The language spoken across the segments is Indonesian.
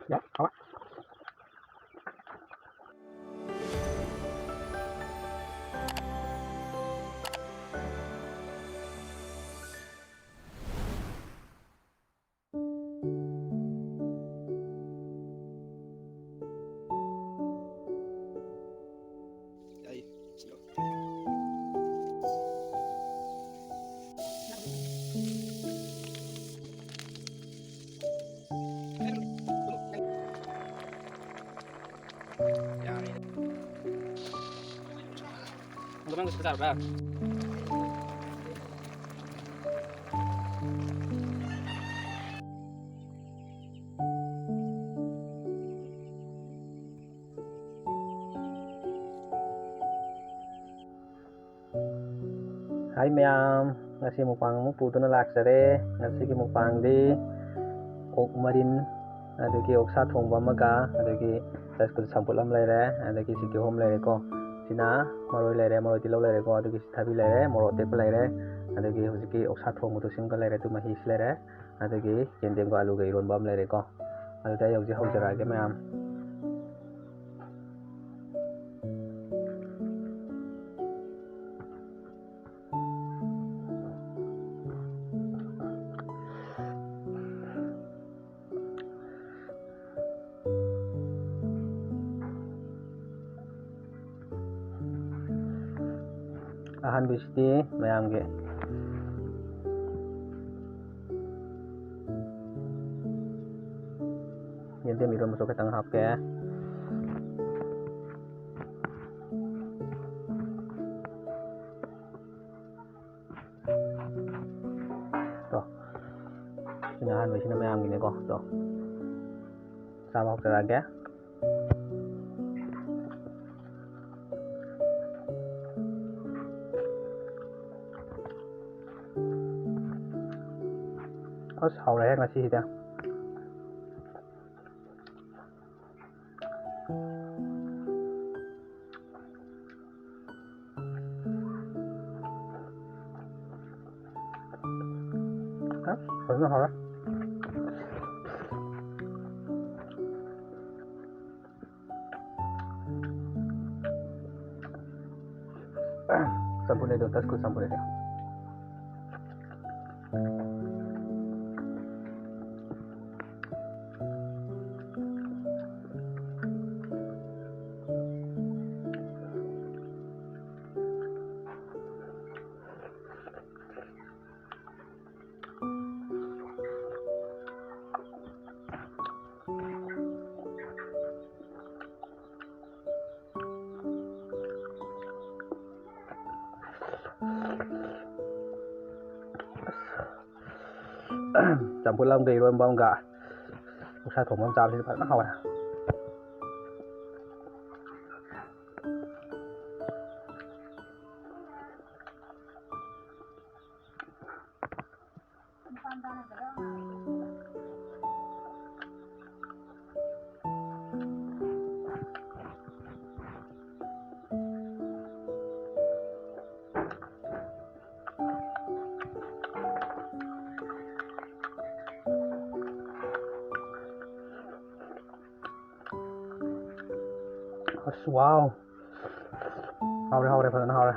Dạ, không ạ. Đây, xin lỗi. Yani. Magandang gusto sa ba? Hi ma'am, ngasi mukbang mo puto na laksare, ngasi ki mukbang di ok marin, adugi ok sa thongba maga, adugi tasku sampulam lere, adugi siki hom lere ko, sina maroi lere, maroi tilau lere ko, adugi sithabi lere, moro tek lere, adugi hujiki ok sa thong mutu simka lere tu mahis lere, adugi yendem ko alu ga iron bam lere ko, adugi yauji haujarage ma'am. ꯑꯍꯥꯟꯕꯁꯤꯗꯤ ꯃꯌꯥꯝꯒꯤ ꯌꯦꯟꯗꯦꯝ ꯏꯔꯣꯟꯕꯁꯨ ꯈꯤꯇꯪ ꯍꯥꯞꯀꯦ. ꯇꯣ ꯁꯤꯅ ꯑꯍꯥꯟꯕꯁꯤꯅ ꯃꯌꯥꯝꯒꯤꯅꯦꯀꯣ. ꯇꯣ ꯆꯥꯕ ꯍꯧꯖꯔꯛꯑꯒꯦ. ꯑꯁ ꯍꯥꯎꯔꯦꯍꯦ ꯉꯁꯤꯁꯤꯗꯤ. ꯐꯖꯅ ꯍꯥꯎꯔꯦ. ꯆꯝꯐꯨꯠꯅꯦꯗꯣ ꯇꯁꯀꯨ ꯆꯝꯐꯨꯠꯅꯦꯗꯣ. ꯆꯝꯐꯨꯠ ꯑꯃꯒ ꯏꯔꯣꯟꯕ ꯑꯃꯒ ꯎꯛꯁꯥ ꯊꯣꯡꯕ ꯑꯃ ꯆꯥꯕꯁꯤꯗꯤ ꯐꯖꯅ ꯍꯥꯎꯔꯦ. ꯑꯁ ꯋꯥꯎ, ꯍꯥꯎꯔꯦ ꯍꯥꯎꯔꯦ ꯐꯖꯅ ꯍꯥꯎꯔꯦ.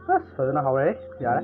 ꯑꯁ ꯐꯖꯅ ꯍꯥꯎꯔꯦ. ꯌꯥꯔꯦ.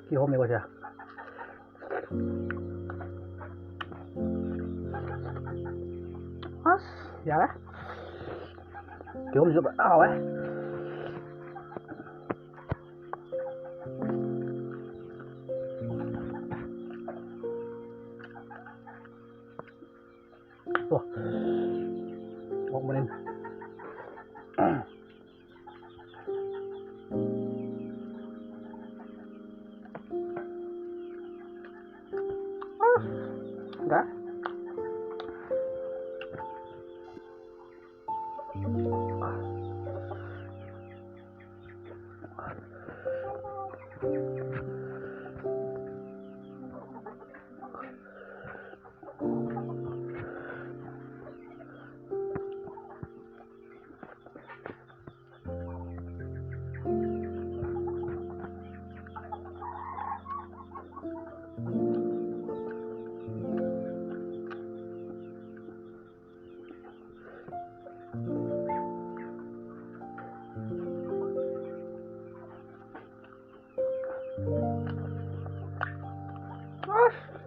กี่โฮมดีกว่าเชียวอย่าละกี่โฮมจะเอาไว้โอ้ออกมาเล่นDah.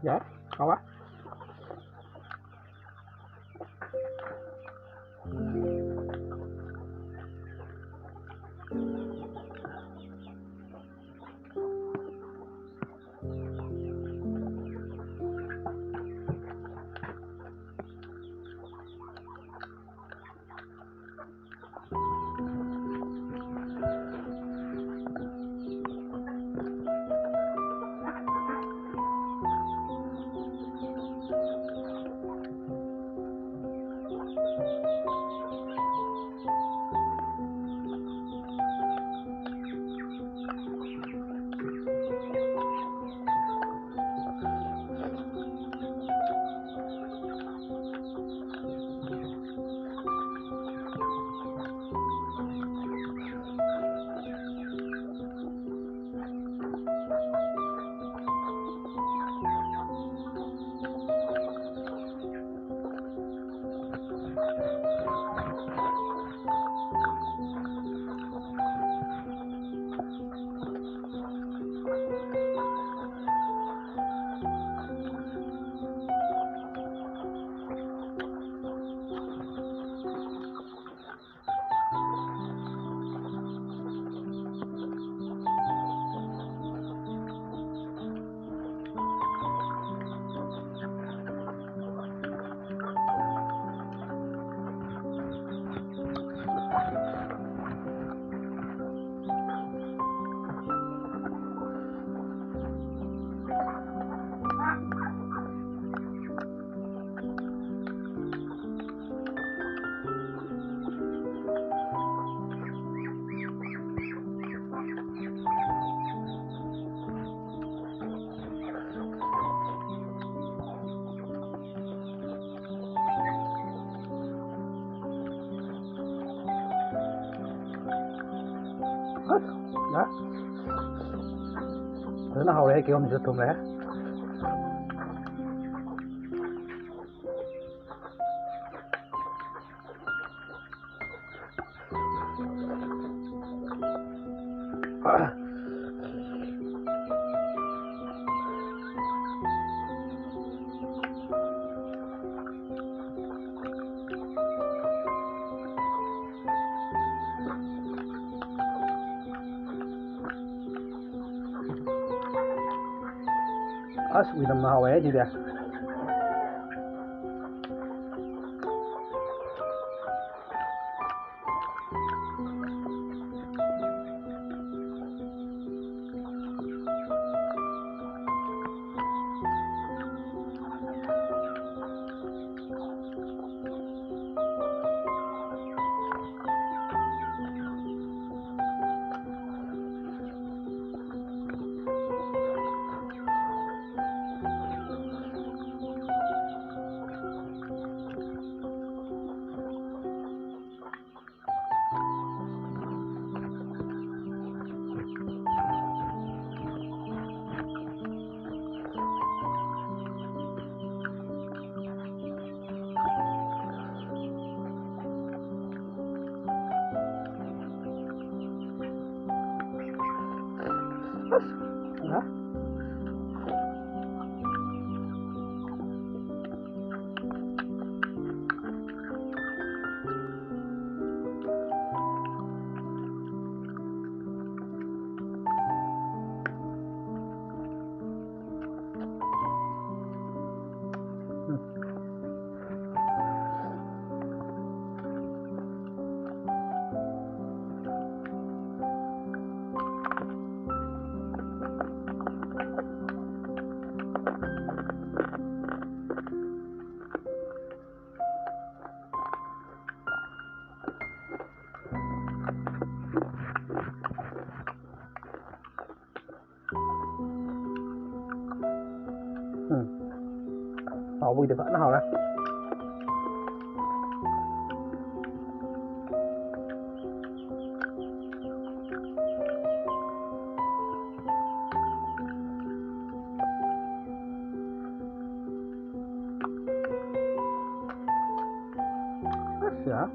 Ya, apa? Đó. Nó hầu đây kêu mình sẽ thùng lẽ. As with the mau aja dia. Hả? Họ vui thì vẫn họ ra. Dạ.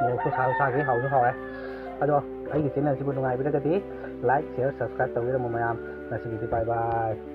Mau usaha cái hậu cho họ ấy. Aduh, ayo di sini sebelum ngai bila jadi like, share, subscribe tahu kita mau mayam. Nasi gitu bye bye.